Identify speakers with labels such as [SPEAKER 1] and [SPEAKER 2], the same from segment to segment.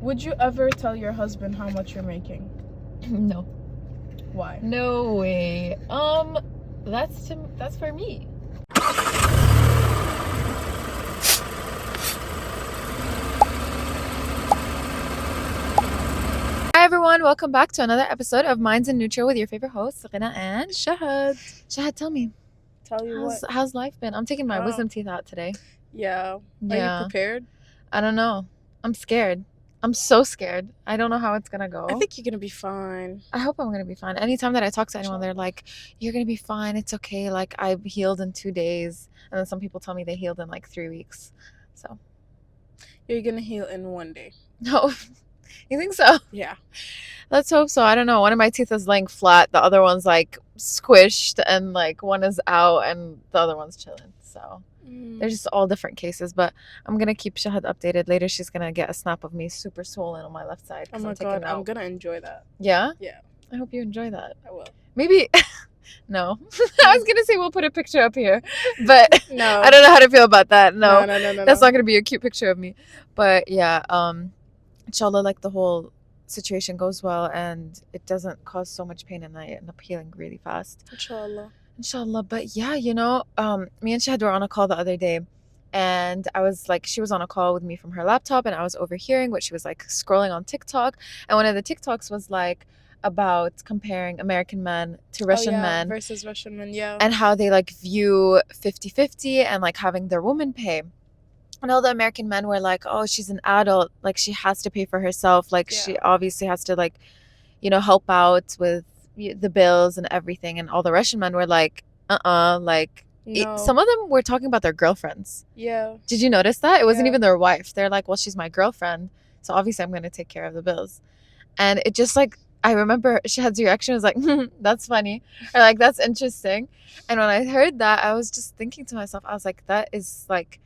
[SPEAKER 1] Would you ever tell your husband how much you're making?
[SPEAKER 2] No.
[SPEAKER 1] Why?
[SPEAKER 2] No way. That's for me. Hi everyone, welcome back to another episode of Minds in Neutral with your favorite hosts, Rina and
[SPEAKER 1] Shahad.
[SPEAKER 2] Shahad. Tell me,
[SPEAKER 1] Tell you what.
[SPEAKER 2] how's life been? I'm taking my wisdom teeth out today.
[SPEAKER 1] Yeah.
[SPEAKER 2] Yeah.
[SPEAKER 1] Are you prepared?
[SPEAKER 2] I don't know. I'm scared. I'm so scared. I don't know how it's gonna go.
[SPEAKER 1] I think you're gonna be fine.
[SPEAKER 2] I hope I'm gonna be fine. Anytime that I talk to anyone, they're like, "You're gonna be fine. It's okay. Like I healed in 2 days," and then some people tell me they healed in like 3 weeks. So
[SPEAKER 1] You're gonna heal in 1 day.
[SPEAKER 2] no, you think so?
[SPEAKER 1] Yeah.
[SPEAKER 2] Let's hope so. I don't know. One of my teeth is laying flat. The other one's like squished, and like one is out, and the other one's chilling. So they're just all different cases. But I'm gonna keep Shahad updated. Later, she's gonna get a snap of me super swollen on my left side.
[SPEAKER 1] Oh my god, I'm gonna enjoy that.
[SPEAKER 2] Yeah?
[SPEAKER 1] Yeah.
[SPEAKER 2] I hope you enjoy that.
[SPEAKER 1] I will.
[SPEAKER 2] Maybe no. I was gonna say we'll put a picture up here, but
[SPEAKER 1] No.
[SPEAKER 2] I don't know how to feel about that. No. That's
[SPEAKER 1] No.
[SPEAKER 2] not gonna be a cute picture of me. But yeah, inshallah, like the whole situation goes well and it doesn't cause so much pain and I end up healing really fast. Inshallah. But yeah, me and Shahad were on a call the other day and I was like, she was on a call with me from her laptop and I was overhearing what she was like scrolling on TikTok, and one of the TikToks was like about comparing American men to Russian men
[SPEAKER 1] versus Russian men, yeah,
[SPEAKER 2] and how they like view 50-50 and like having their woman pay. And all the American men were like, oh, she's an adult, like she has to pay for herself, like she obviously has to like, help out with the bills and everything. And all the Russian men were like, like
[SPEAKER 1] no.
[SPEAKER 2] some of them were talking about their girlfriends.
[SPEAKER 1] Yeah.
[SPEAKER 2] Did you notice that? It wasn't even their wife. They're like, well, she's my girlfriend, so obviously I'm going to take care of the bills. And it just like, I remember Shahad's reaction was like, that's funny, or like, that's interesting. And when I heard that, I was just thinking to myself, I was like, that is like,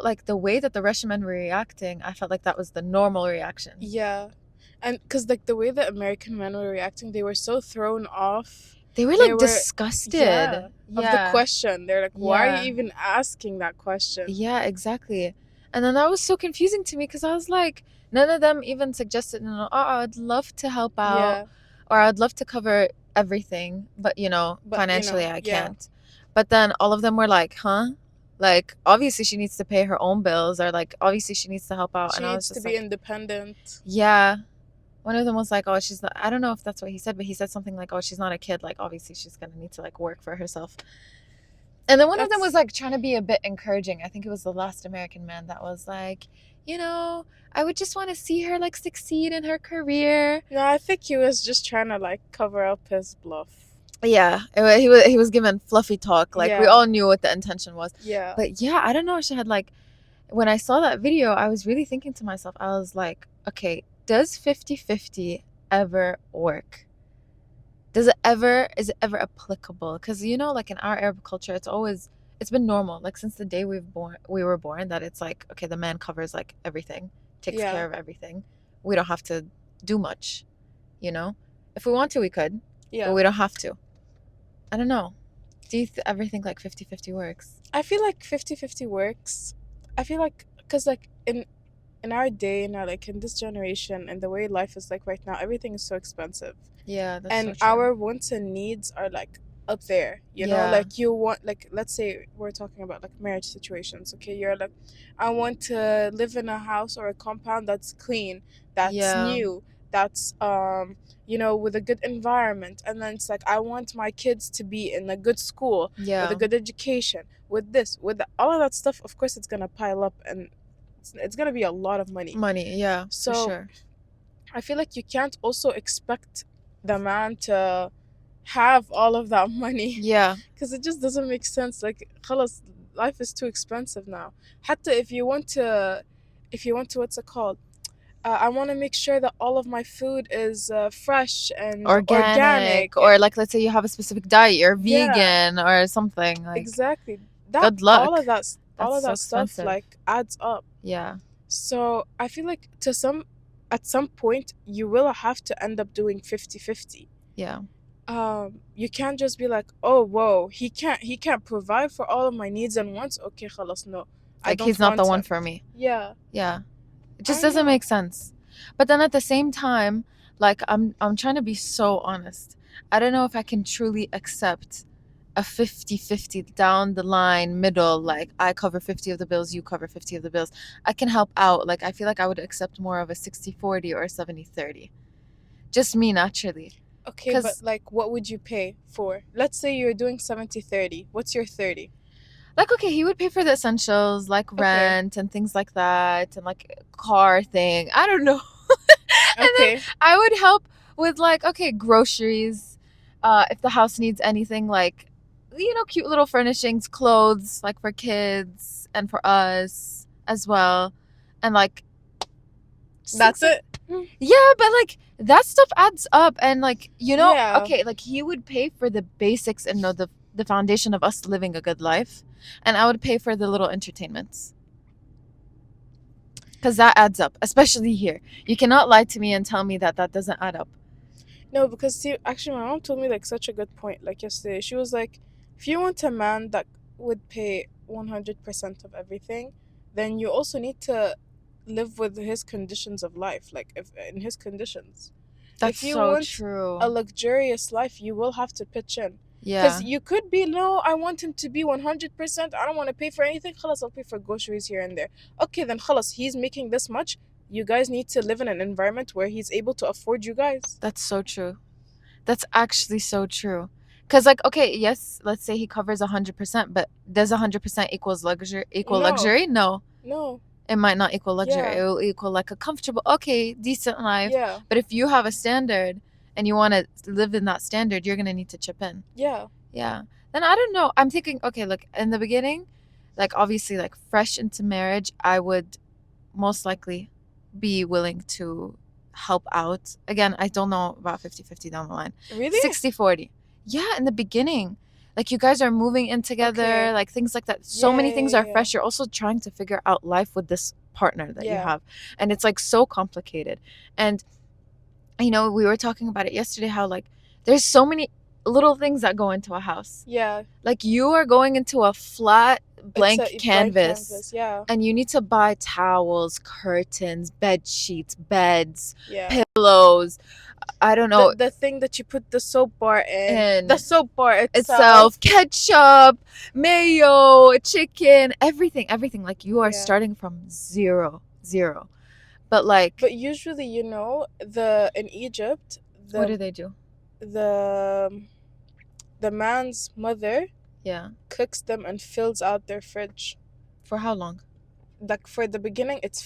[SPEAKER 2] like the way that the Russian men were reacting, I felt like that was the normal reaction.
[SPEAKER 1] Yeah. And because like the way that American men were reacting, they were so thrown off.
[SPEAKER 2] They were like disgusted
[SPEAKER 1] of the question. They're like, why are you even asking that question?
[SPEAKER 2] Yeah, exactly. And then that was so confusing to me because I was like, none of them even suggested, I'd love to help out or I'd love to cover everything, but financially I can't. But then all of them were like, huh? Like, obviously she needs to pay her own bills, or like, obviously she needs to help out.
[SPEAKER 1] And I was just to be independent.
[SPEAKER 2] Yeah. One of them was like, oh, she's not, I don't know if that's what he said, but he said something like, oh, she's not a kid. Like, obviously she's going to need to like work for herself. And then one of them was like trying to be a bit encouraging. I think it was the last American man that was like, I would just want to see her like succeed in her career.
[SPEAKER 1] No, I think he was just trying to like cover up his bluff.
[SPEAKER 2] Yeah, he was given fluffy talk. Like we all knew what the intention was.
[SPEAKER 1] Yeah.
[SPEAKER 2] But yeah, I don't know. She had like, when I saw that video, I was really thinking to myself, I was like, okay, does 50-50 ever work? Is it ever applicable? Because like in our Arab culture, it's been normal. Like since the day we were born, that it's like, okay, the man covers like everything, takes care of everything. We don't have to do much, If we want to, we could. Yeah. But we don't have to. I don't know. Do you ever think like 50-50 works?
[SPEAKER 1] I feel like 50-50 works. I feel like, because like in our day now, like in this generation and the way life is like right now, everything is so expensive.
[SPEAKER 2] Yeah, that's
[SPEAKER 1] and
[SPEAKER 2] so true.
[SPEAKER 1] Our wants and needs are like up there, know, like you want, like let's say we're talking about like marriage situations. Okay, you're like, I want to live in a house or a compound that's clean, that's new, that's with a good environment. And then it's like, I want my kids to be in a good school, with a good education, with this, with all of that stuff. Of course it's gonna pile up and it's gonna be a lot of money. So
[SPEAKER 2] for sure.
[SPEAKER 1] I feel like you can't also expect the man to have all of that money, because it just doesn't make sense. Like, khalas, life is too expensive now. Hatta if you want to what's it called, I want to make sure that all of my food is fresh and organic,
[SPEAKER 2] or like, let's say you have a specific diet, you're vegan or something. Like,
[SPEAKER 1] exactly.
[SPEAKER 2] Good luck.
[SPEAKER 1] All of that stuff
[SPEAKER 2] expensive.
[SPEAKER 1] Like adds up.
[SPEAKER 2] Yeah.
[SPEAKER 1] So I feel like at some point you will have to end up doing 50-50.
[SPEAKER 2] Yeah.
[SPEAKER 1] You can't just be like, oh whoa, he can't provide for all of my needs and wants. Okay, khalas, no.
[SPEAKER 2] Like, he's not the one for me.
[SPEAKER 1] Yeah.
[SPEAKER 2] It just
[SPEAKER 1] I
[SPEAKER 2] doesn't
[SPEAKER 1] know.
[SPEAKER 2] make sense. But then at the same time, like I'm trying to be so honest. I don't know if I can truly accept a 50-50 down the line middle, like I cover 50 of the bills, you cover 50 of the bills. I can help out. Like I feel like I would accept more of a 60-40 or a 70-30. Just me naturally.
[SPEAKER 1] Okay, but
[SPEAKER 2] Cuz
[SPEAKER 1] like, what would you pay for? Let's say you're doing 70-30. What's your 30?
[SPEAKER 2] like okay, he would pay for the essentials like
[SPEAKER 1] Okay.
[SPEAKER 2] rent and things like that and like car thing. I don't know. And then
[SPEAKER 1] Okay.
[SPEAKER 2] I would help with like okay, groceries, if the house needs anything like cute little furnishings, clothes like for kids and for us as well. And like
[SPEAKER 1] That's
[SPEAKER 2] six.
[SPEAKER 1] it.
[SPEAKER 2] Yeah, but like that stuff adds up and like
[SPEAKER 1] Yeah.
[SPEAKER 2] okay, like he would pay for the basics and the foundation of us living a good life, and I would pay for the little entertainments. Cuz that adds up, especially here. You cannot lie to me and tell me that that doesn't add up.
[SPEAKER 1] No, because see, actually, my mom told me like such a good point. Like yesterday, she was like, if you want a man that would pay 100% of everything, then you also need to live with his conditions of life. Like if in his conditions,
[SPEAKER 2] That's
[SPEAKER 1] if you
[SPEAKER 2] so
[SPEAKER 1] want a
[SPEAKER 2] true.
[SPEAKER 1] luxurious life, you will have to pitch in. Because
[SPEAKER 2] Yeah.
[SPEAKER 1] you could be, no, I want him to be 100%. I don't want to pay for anything. Khalas, I'll pay for groceries here and there. Okay, then khalas, he's making this much. You guys need to live in an environment where he's able to afford you guys.
[SPEAKER 2] That's so true. That's actually so true. Cuz like okay, yes, let's say he covers 100%, but does 100% equal
[SPEAKER 1] No,
[SPEAKER 2] luxury? No.
[SPEAKER 1] no,
[SPEAKER 2] It might not equal luxury.
[SPEAKER 1] yeah,
[SPEAKER 2] It will equal like a comfortable, okay, decent life.
[SPEAKER 1] yeah,
[SPEAKER 2] But if you have a standard and you want to live in that standard, you're going to need to chip in.
[SPEAKER 1] yeah,
[SPEAKER 2] Yeah. Then I don't know. I'm thinking, okay, look, in the beginning, like obviously, like fresh into marriage, I would most likely be willing to help out. Again, I don't know about 50-50 down the line.
[SPEAKER 1] really?
[SPEAKER 2] 60-40. Yeah, in the beginning. Like you guys are moving in together,
[SPEAKER 1] Okay,
[SPEAKER 2] like things like that. So
[SPEAKER 1] yeah,
[SPEAKER 2] many
[SPEAKER 1] yeah,
[SPEAKER 2] things are
[SPEAKER 1] yeah,
[SPEAKER 2] fresh. You're also trying to figure out life with this partner that you
[SPEAKER 1] yeah,
[SPEAKER 2] have. And it's like so complicated. And we were talking about it yesterday how like there's so many little things that go into a house.
[SPEAKER 1] yeah.
[SPEAKER 2] Like you are going into a flat
[SPEAKER 1] It's
[SPEAKER 2] blank
[SPEAKER 1] a blank
[SPEAKER 2] canvas
[SPEAKER 1] canvas. Yeah,
[SPEAKER 2] and you need to buy towels, curtains, bed sheets, beds,
[SPEAKER 1] yeah.
[SPEAKER 2] pillows, I don't
[SPEAKER 1] The
[SPEAKER 2] know,
[SPEAKER 1] the thing that you put the soap bar in, the
[SPEAKER 2] in
[SPEAKER 1] soap bar
[SPEAKER 2] itself,
[SPEAKER 1] itself.
[SPEAKER 2] ketchup, mayo, chicken, everything. Like you are
[SPEAKER 1] Yeah.
[SPEAKER 2] starting from zero, zero. But like,
[SPEAKER 1] But usually, the in Egypt,
[SPEAKER 2] what do
[SPEAKER 1] the
[SPEAKER 2] they do?
[SPEAKER 1] the the man's mother
[SPEAKER 2] Yeah.
[SPEAKER 1] cooks them and fills out their fridge.
[SPEAKER 2] For how long?
[SPEAKER 1] Like for the beginning, it's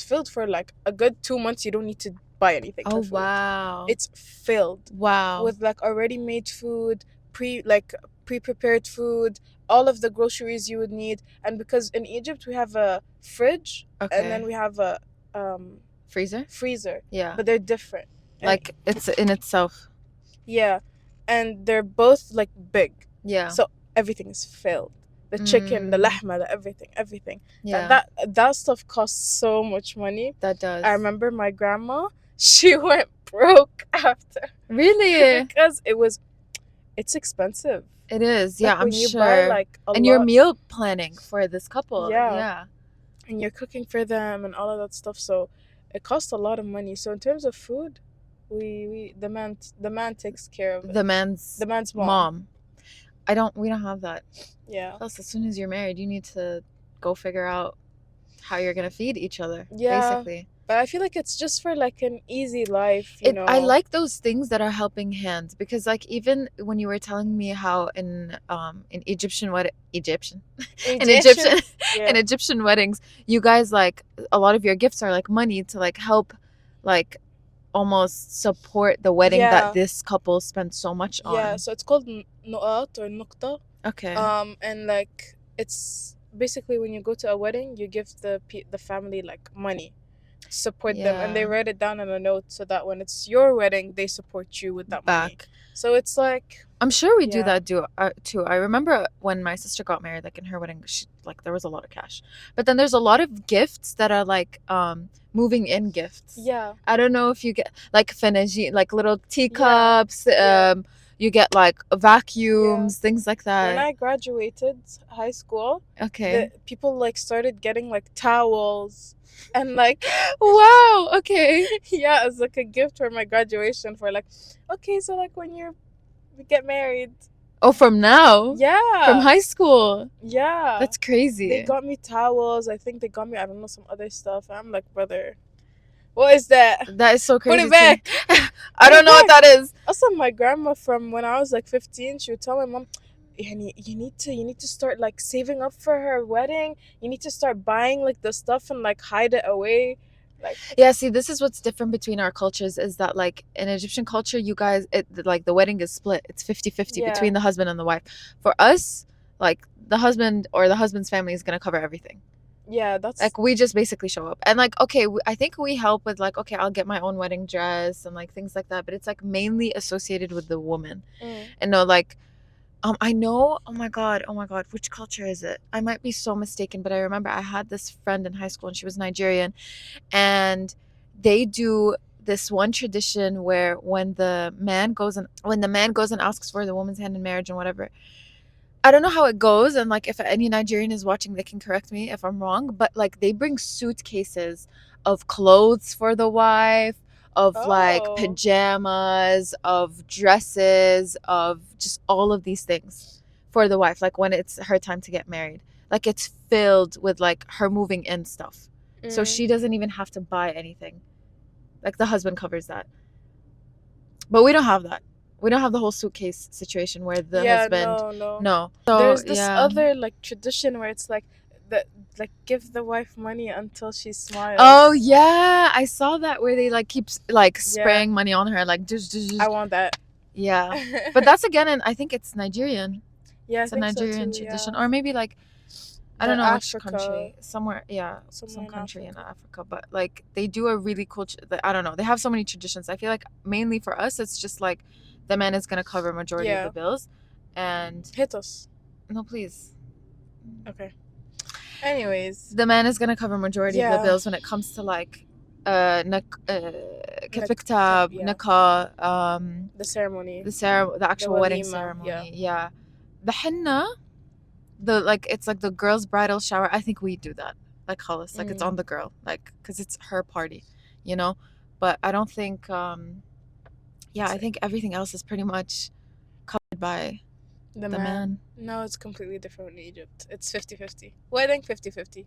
[SPEAKER 1] filled for like a good 2 months. You don't need to buy anything
[SPEAKER 2] Oh
[SPEAKER 1] for food.
[SPEAKER 2] wow.
[SPEAKER 1] It's filled
[SPEAKER 2] Wow.
[SPEAKER 1] with like already made food, pre-prepared food, all of the groceries you would need. And because in Egypt we have a fridge and then
[SPEAKER 2] Okay.
[SPEAKER 1] we have a
[SPEAKER 2] Freezer?
[SPEAKER 1] freezer,
[SPEAKER 2] Yeah.
[SPEAKER 1] but they're different. And
[SPEAKER 2] Like it's in itself.
[SPEAKER 1] yeah, and they're both like big,
[SPEAKER 2] Yeah.
[SPEAKER 1] so everything is filled. The chicken, the
[SPEAKER 2] Mm,
[SPEAKER 1] lahma, the everything. That
[SPEAKER 2] yeah.
[SPEAKER 1] that that stuff costs so much money.
[SPEAKER 2] That
[SPEAKER 1] I
[SPEAKER 2] does.
[SPEAKER 1] remember my grandma, she went broke after
[SPEAKER 2] Really?
[SPEAKER 1] because it's expensive.
[SPEAKER 2] It is. Yeah,
[SPEAKER 1] Like
[SPEAKER 2] I'm
[SPEAKER 1] when you buy
[SPEAKER 2] sure.
[SPEAKER 1] like a
[SPEAKER 2] And you're
[SPEAKER 1] lot,
[SPEAKER 2] meal planning for this couple.
[SPEAKER 1] yeah,
[SPEAKER 2] Yeah.
[SPEAKER 1] and you're cooking for them and all of that stuff, so it costs a lot of money. So in terms of food, we the man takes care of it.
[SPEAKER 2] The man's
[SPEAKER 1] The man's mom.
[SPEAKER 2] mom. We don't have that.
[SPEAKER 1] Yeah.
[SPEAKER 2] Plus, as soon as you're married, you need to go figure out how you're gonna feed each other,
[SPEAKER 1] Yeah.
[SPEAKER 2] basically.
[SPEAKER 1] But I feel like it's just for like an easy life,
[SPEAKER 2] I like those things that are helping hands because like even when you were telling me how in in
[SPEAKER 1] Egyptian.
[SPEAKER 2] Egyptian in
[SPEAKER 1] Yeah.
[SPEAKER 2] Egyptian weddings, you guys like a lot of your gifts are like money to like help like almost support the wedding that
[SPEAKER 1] Yeah.
[SPEAKER 2] this couple spent so much
[SPEAKER 1] Yeah.
[SPEAKER 2] on.
[SPEAKER 1] So it's called nu'at or nukta.
[SPEAKER 2] Okay.
[SPEAKER 1] And like it's basically when you go to a wedding, you give the family like money, support them, and they
[SPEAKER 2] Yeah.
[SPEAKER 1] write it down on a note so that when it's your wedding, they support you with that money.
[SPEAKER 2] Back.
[SPEAKER 1] So it's like,
[SPEAKER 2] I'm sure we do
[SPEAKER 1] yeah,
[SPEAKER 2] that too. I remember when my sister got married, like in her wedding, like there was a lot of cash, but then there's a lot of gifts that are like moving in gifts.
[SPEAKER 1] yeah,
[SPEAKER 2] I don't know if you get like finish like little
[SPEAKER 1] yeah,
[SPEAKER 2] teacups.
[SPEAKER 1] yeah,
[SPEAKER 2] You get like
[SPEAKER 1] yeah.
[SPEAKER 2] vacuums, things like
[SPEAKER 1] When
[SPEAKER 2] that.
[SPEAKER 1] I graduated high school, the
[SPEAKER 2] Okay.
[SPEAKER 1] people like started getting like towels, And like,
[SPEAKER 2] Wow. Okay.
[SPEAKER 1] yeah, it's like a gift for my graduation for like, okay, so like when we get married.
[SPEAKER 2] Oh, from now? From
[SPEAKER 1] Yeah.
[SPEAKER 2] high school?
[SPEAKER 1] Yeah.
[SPEAKER 2] That's
[SPEAKER 1] They
[SPEAKER 2] crazy.
[SPEAKER 1] got me towels. I think they got me, I don't know, some other stuff. I'm like, brother, what is that?
[SPEAKER 2] That is so
[SPEAKER 1] Put it
[SPEAKER 2] crazy to me.
[SPEAKER 1] back.
[SPEAKER 2] I
[SPEAKER 1] Put
[SPEAKER 2] don't
[SPEAKER 1] it
[SPEAKER 2] know what
[SPEAKER 1] back.
[SPEAKER 2] that is.
[SPEAKER 1] Also, my grandma from when I was like 15, she would tell my mom, "Yani, you need to start like saving up for her wedding. You need to start buying like the stuff and like hide it away." Like,
[SPEAKER 2] Yeah, see, this is what's different between our cultures is that like in Egyptian culture, you guys like the wedding is split. It's 50-50
[SPEAKER 1] yeah,
[SPEAKER 2] between the husband and the wife. For us, like the husband or the husband's family is going to cover everything.
[SPEAKER 1] yeah, that's
[SPEAKER 2] Like we just basically show up. And like okay, I think we help with like okay, I'll get my own wedding dress and like things like that, but it's like mainly associated with the woman.
[SPEAKER 1] mm,
[SPEAKER 2] And no like I know, oh my God, which culture is it? I might be so mistaken, but I remember I had this friend in high school and she was Nigerian and they do this one tradition where when the man goes and asks for the woman's hand in marriage and whatever. I don't know how it goes, and like if any Nigerian is watching, they can correct me if I'm wrong, but like they bring suitcases of clothes for the wife, of like
[SPEAKER 1] oh,
[SPEAKER 2] pajamas, of dresses, of just all of these things for the wife, like when it's her time to get married. Like it's filled with like her moving in stuff. So
[SPEAKER 1] mm,
[SPEAKER 2] she doesn't even have to buy anything. Like the husband covers that. But we don't have that. We don't have the whole suitcase situation where the
[SPEAKER 1] yeah,
[SPEAKER 2] husband.
[SPEAKER 1] no, no.
[SPEAKER 2] No. So
[SPEAKER 1] There's this
[SPEAKER 2] yeah.
[SPEAKER 1] other like tradition where it's like the like give the wife money until she
[SPEAKER 2] Oh
[SPEAKER 1] smiles.
[SPEAKER 2] yeah, I saw that where they like keep like
[SPEAKER 1] Yeah,
[SPEAKER 2] spraying money on her, like
[SPEAKER 1] I want that.
[SPEAKER 2] yeah. But that's again, and I think it's Nigerian.
[SPEAKER 1] Yeah, I
[SPEAKER 2] It's a
[SPEAKER 1] think so
[SPEAKER 2] Nigerian
[SPEAKER 1] too.
[SPEAKER 2] tradition,
[SPEAKER 1] Yeah,
[SPEAKER 2] or maybe like I don't
[SPEAKER 1] the
[SPEAKER 2] know which
[SPEAKER 1] Africa,
[SPEAKER 2] country, somewhere, yeah,
[SPEAKER 1] somewhere
[SPEAKER 2] some
[SPEAKER 1] in
[SPEAKER 2] country in
[SPEAKER 1] Africa.
[SPEAKER 2] Africa. But like they do a really cool. I don't know. They have so many traditions. I feel like mainly for us, it's just like the man is gonna cover majority of the
[SPEAKER 1] Yeah,
[SPEAKER 2] bills, and
[SPEAKER 1] hit us.
[SPEAKER 2] no, please.
[SPEAKER 1] Okay. Anyways,
[SPEAKER 2] The man is gonna cover majority of the
[SPEAKER 1] yeah,
[SPEAKER 2] bills when it comes to like
[SPEAKER 1] like
[SPEAKER 2] كتب كتاب,
[SPEAKER 1] yeah,
[SPEAKER 2] nikah,
[SPEAKER 1] the ceremony,
[SPEAKER 2] the
[SPEAKER 1] the
[SPEAKER 2] actual wedding
[SPEAKER 1] walima. Yeah.
[SPEAKER 2] ceremony. Yeah, the henna, the like it's like the girl's bridal shower. I think we do that. Like خلاص, like it's
[SPEAKER 1] Mm.
[SPEAKER 2] on the girl, like because it's her party, you know. But I don't think. Yeah, I
[SPEAKER 1] So,
[SPEAKER 2] think everything else is pretty much covered by
[SPEAKER 1] the
[SPEAKER 2] the
[SPEAKER 1] man.
[SPEAKER 2] man.
[SPEAKER 1] No, it's completely different in Egypt. It's 50-50. Wedding 50-50.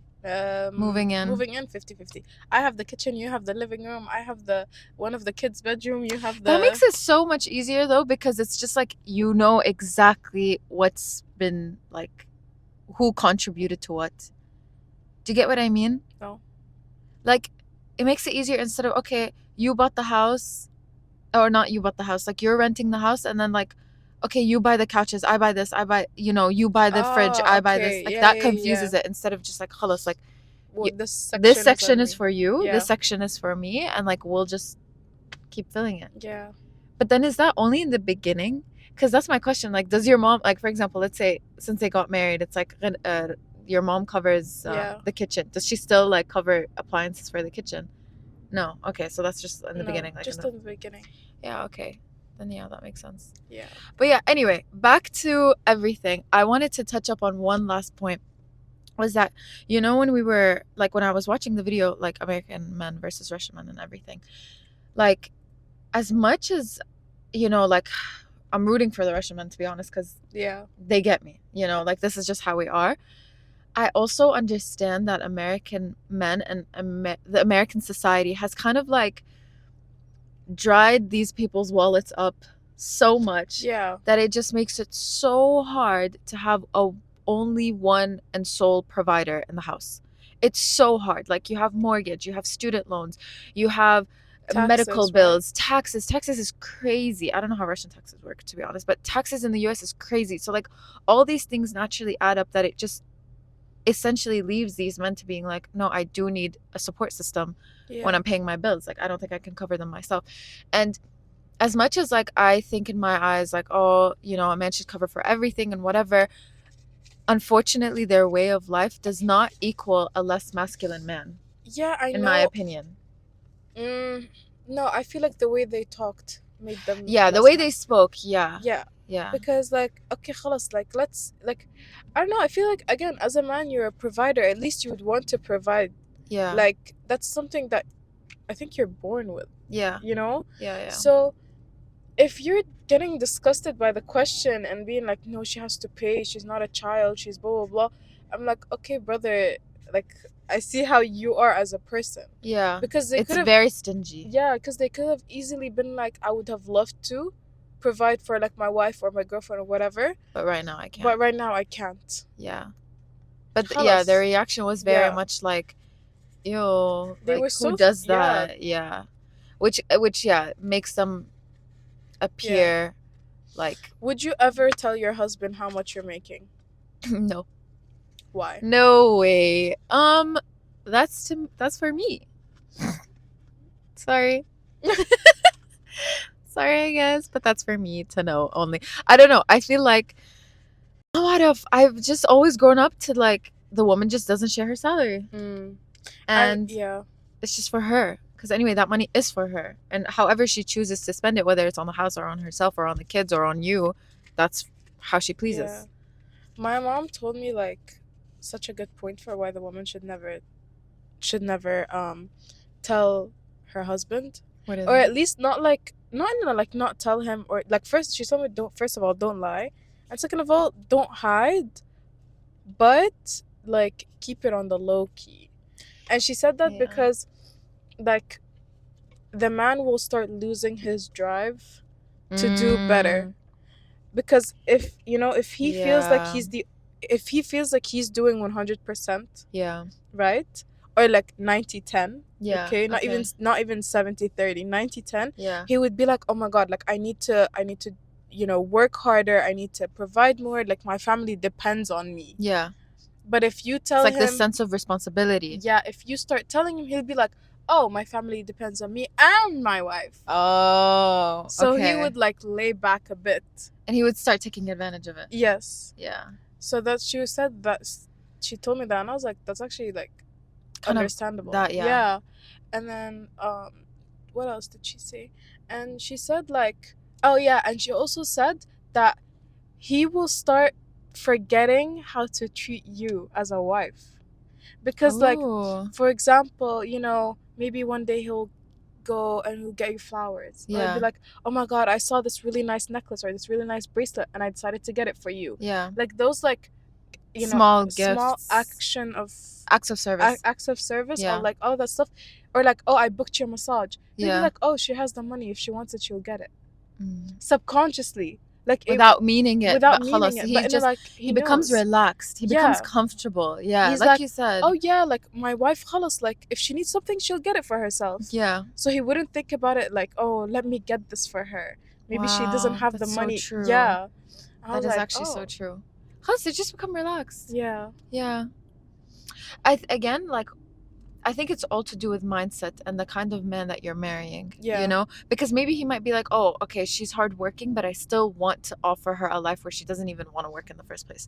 [SPEAKER 2] Moving in.
[SPEAKER 1] Moving in 50-50. I have the kitchen, you have the living room, I have the one of the kids' bedroom, you have
[SPEAKER 2] That
[SPEAKER 1] the
[SPEAKER 2] makes it so much easier though because it's just like you know exactly what's been like who contributed to what. Do you get what I mean?
[SPEAKER 1] no.
[SPEAKER 2] Like it makes it easier instead of okay, you bought the house or not you bought the house, like you're renting the house and then like okay, you buy the couches, I buy this, I buy you buy the fridge,
[SPEAKER 1] Oh,
[SPEAKER 2] I buy this.
[SPEAKER 1] okay.
[SPEAKER 2] Like
[SPEAKER 1] Yeah,
[SPEAKER 2] that
[SPEAKER 1] yeah, yeah.
[SPEAKER 2] confuses it instead of just like خلاص like you,
[SPEAKER 1] Well, this
[SPEAKER 2] this
[SPEAKER 1] section is
[SPEAKER 2] section
[SPEAKER 1] on
[SPEAKER 2] is
[SPEAKER 1] me.
[SPEAKER 2] for you,
[SPEAKER 1] Yeah.
[SPEAKER 2] this section is for me and like we'll just keep filling it.
[SPEAKER 1] Yeah.
[SPEAKER 2] But then is that only in the beginning? Because that's my question. Like, does your mom, like, for example, let's say since they got married, it's like your mom covers
[SPEAKER 1] Yeah.
[SPEAKER 2] the kitchen. Does she still like cover appliances for the kitchen? No. Okay, so that's just in the
[SPEAKER 1] No,
[SPEAKER 2] beginning. Like,
[SPEAKER 1] just in the beginning.
[SPEAKER 2] yeah. Okay, then yeah, that makes sense.
[SPEAKER 1] Yeah.
[SPEAKER 2] But yeah. Anyway, back to everything. I wanted to touch up on one last point. Was that when we were like when I was watching the video like American men versus Russian men and everything, like as much as like I'm rooting for the Russian men to be honest because
[SPEAKER 1] Yeah.
[SPEAKER 2] they get me, like this is just how we are. I also understand that American men and the American society has kind of like dried these people's wallets up so much
[SPEAKER 1] Yeah.
[SPEAKER 2] that it just makes it so hard to have a only one and sole provider in the house. It's so hard. Like you have mortgage, you have student loans, you have medical
[SPEAKER 1] Taxes, right?
[SPEAKER 2] bills, taxes is crazy. I don't know how Russian taxes work to be honest, but taxes in the US is crazy. So like all these things naturally add up that it just essentially leaves these men to being like, no, I do need a support system when
[SPEAKER 1] Yeah.
[SPEAKER 2] I'm paying my bills. Like I don't think I can cover them myself. And as much as like I think in my eyes like, oh, a man should cover for everything and whatever, unfortunately their way of life does not equal a less masculine man,
[SPEAKER 1] Yeah, I
[SPEAKER 2] in my
[SPEAKER 1] know.
[SPEAKER 2] opinion.
[SPEAKER 1] No, I feel like the way they talked made them
[SPEAKER 2] Yeah, the
[SPEAKER 1] less
[SPEAKER 2] way they
[SPEAKER 1] masculine.
[SPEAKER 2] spoke, yeah.
[SPEAKER 1] Yeah,
[SPEAKER 2] Yeah.
[SPEAKER 1] because like okay, خلاص, like let's like I don't know. I feel like again, as a man, you're a provider. At least you would want to provide.
[SPEAKER 2] Yeah.
[SPEAKER 1] Like, that's something that I think you're born with,
[SPEAKER 2] Yeah.
[SPEAKER 1] you know?
[SPEAKER 2] Yeah.
[SPEAKER 1] So if you're getting disgusted by the question and being like, no, she has to pay, she's not a child, she's blah, blah, blah, I'm like, okay, brother, like, I see how you are as a person.
[SPEAKER 2] Yeah.
[SPEAKER 1] Because they
[SPEAKER 2] It's
[SPEAKER 1] could have,
[SPEAKER 2] very stingy.
[SPEAKER 1] yeah, because they could have easily been like, I would have loved to provide for like my wife or my girlfriend or whatever,
[SPEAKER 2] But right now I can't.
[SPEAKER 1] but right now I can't.
[SPEAKER 2] Yeah. But yeah,
[SPEAKER 1] Khalas.
[SPEAKER 2] their reaction was very
[SPEAKER 1] Yeah.
[SPEAKER 2] much like, ew,
[SPEAKER 1] They
[SPEAKER 2] like
[SPEAKER 1] were
[SPEAKER 2] who
[SPEAKER 1] so
[SPEAKER 2] does
[SPEAKER 1] yeah.
[SPEAKER 2] that? Yeah. Which yeah, makes them appear like
[SPEAKER 1] Would you ever tell your husband how much you're making?
[SPEAKER 2] no.
[SPEAKER 1] Why?
[SPEAKER 2] No way. That's for me. Sorry. Sorry, I guess, but that's for me to know only. I don't know. I feel like I've just always grown up to like the woman just doesn't share her salary. And
[SPEAKER 1] yeah.
[SPEAKER 2] it's just for her. Because anyway, that money is for her. And however she chooses to spend it, whether it's on the house or on herself or on the kids or on you, that's how she pleases.
[SPEAKER 1] Yeah. My mom told me like such a good point for why the woman should never tell her husband,
[SPEAKER 2] What is
[SPEAKER 1] or
[SPEAKER 2] it?
[SPEAKER 1] at least not like not tell him, or like first she told me don't, first of all, don't lie, and second of all, don't hide, but like keep it on the low key. And she said that
[SPEAKER 2] Yeah.
[SPEAKER 1] because like the man will start losing his drive to do better, because if he feels like if he feels like he's doing 100%,
[SPEAKER 2] Yeah.
[SPEAKER 1] right, or like 90-10,
[SPEAKER 2] Yeah.
[SPEAKER 1] okay, not even 70-30, 90-10,
[SPEAKER 2] Yeah.
[SPEAKER 1] he would be like, oh my god, like I need to work harder, I need to provide more, like my family depends on me.
[SPEAKER 2] Yeah.
[SPEAKER 1] But if you tell
[SPEAKER 2] It's like
[SPEAKER 1] him,
[SPEAKER 2] this sense of responsibility.
[SPEAKER 1] yeah, if you start telling him, he'll be like, oh, my family depends on me and my wife.
[SPEAKER 2] Oh,
[SPEAKER 1] So
[SPEAKER 2] okay.
[SPEAKER 1] he would like lay back a bit,
[SPEAKER 2] and he would start taking advantage of it.
[SPEAKER 1] yes.
[SPEAKER 2] Yeah.
[SPEAKER 1] So that she said that, she told me that, and I was like, that's actually like
[SPEAKER 2] Kind
[SPEAKER 1] understandable.
[SPEAKER 2] of that, yeah.
[SPEAKER 1] And then what else did she say? And she said like, oh yeah, and she also said that he will start forgetting how to treat you as a wife, because like, for example, maybe one day he'll go and he'll get you flowers, or he'll be like, oh my god, I saw this really nice necklace or this really nice bracelet and I decided to get it for you.
[SPEAKER 2] Yeah.
[SPEAKER 1] Like those, like,
[SPEAKER 2] small gifts,
[SPEAKER 1] small acts of service,
[SPEAKER 2] yeah.
[SPEAKER 1] or like all that stuff, or like, oh, I booked your massage. He'll
[SPEAKER 2] Yeah.
[SPEAKER 1] be like, oh, she has the money, if she wants it, she'll get it. Subconsciously, like
[SPEAKER 2] without meaning it,
[SPEAKER 1] without
[SPEAKER 2] but
[SPEAKER 1] meaning it,
[SPEAKER 2] he
[SPEAKER 1] but
[SPEAKER 2] just
[SPEAKER 1] like
[SPEAKER 2] he becomes
[SPEAKER 1] knows.
[SPEAKER 2] relaxed, he becomes comfortable. Yeah,
[SPEAKER 1] He's
[SPEAKER 2] like you said,
[SPEAKER 1] oh yeah, like my wife, khalas, like if she needs something, she'll get it for herself.
[SPEAKER 2] Yeah.
[SPEAKER 1] So he wouldn't think about it like, oh, let me get this for her, maybe she doesn't have the money.
[SPEAKER 2] So true.
[SPEAKER 1] Yeah,
[SPEAKER 2] that is like, actually so true. They just become relaxed.
[SPEAKER 1] Yeah.
[SPEAKER 2] I think it's all to do with mindset and the kind of man that you're marrying.
[SPEAKER 1] Yeah.
[SPEAKER 2] Because maybe he might be like, oh, okay, she's hardworking, but I still want to offer her a life where she doesn't even want to work in the first place.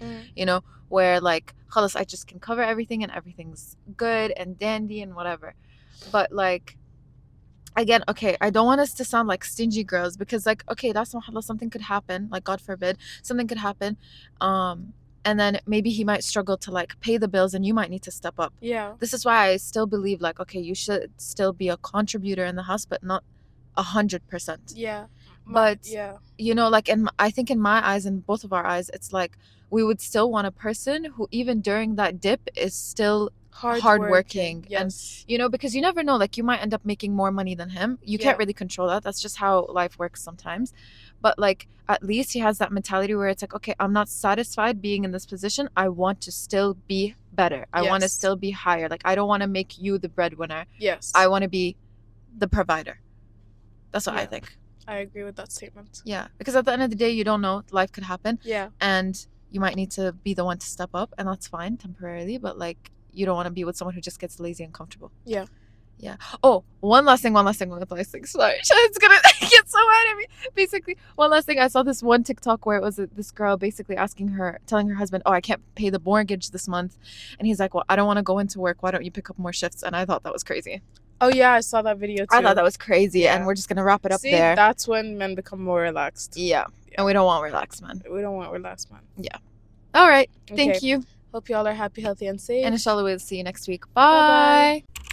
[SPEAKER 2] Where like, khalas, I just can cover everything and everything's good and dandy and whatever. But like, again, okay, I don't want us to sound like stingy girls, because like, okay, that's not, something could happen, like God forbid, something could happen. And then maybe he might struggle to like pay the bills and you might need to step up.
[SPEAKER 1] Yeah.
[SPEAKER 2] This is why I still believe like, okay, you should still be a contributor in the house, but not 100%.
[SPEAKER 1] Yeah.
[SPEAKER 2] But like I think in my eyes, in both of our eyes, it's like we would still want a person who even during that dip is still hardworking.
[SPEAKER 1] Yes.
[SPEAKER 2] And because you never know, like you might end up making more money than him. You can't really control that. That's just how life works sometimes. But like at least he has that mentality where it's like, okay, I'm not satisfied being in this position, I want to still be better. I want to still be higher. Like I don't want to make you the breadwinner.
[SPEAKER 1] Yes.
[SPEAKER 2] I want to be the provider. That's what I think.
[SPEAKER 1] I agree with that statement.
[SPEAKER 2] Yeah, because at the end of the day, you don't know, life could happen.
[SPEAKER 1] Yeah.
[SPEAKER 2] And you might need to be the one to step up, and that's fine temporarily, but like you don't want to be with someone who just gets lazy and comfortable.
[SPEAKER 1] Yeah.
[SPEAKER 2] Oh, one last thing. Sorry, it's gonna get so mad at me. Basically, one last thing. I saw this one TikTok where it was this girl basically telling her husband, oh, I can't pay the mortgage this month. And he's like, well, I don't want to go into work. Why don't you pick up more shifts? And I thought that was crazy.
[SPEAKER 1] Oh yeah, I saw that video too.
[SPEAKER 2] I thought that was crazy. And we're just going to wrap it up there.
[SPEAKER 1] That's when men become more relaxed.
[SPEAKER 2] Yeah. And we don't want relaxed men.
[SPEAKER 1] We don't want relaxed men.
[SPEAKER 2] Yeah. All right. Thank you.
[SPEAKER 1] Hope y'all are happy, healthy, and safe.
[SPEAKER 2] And inshallah, we'll see you next week.
[SPEAKER 1] Bye bye.
[SPEAKER 2] Bye.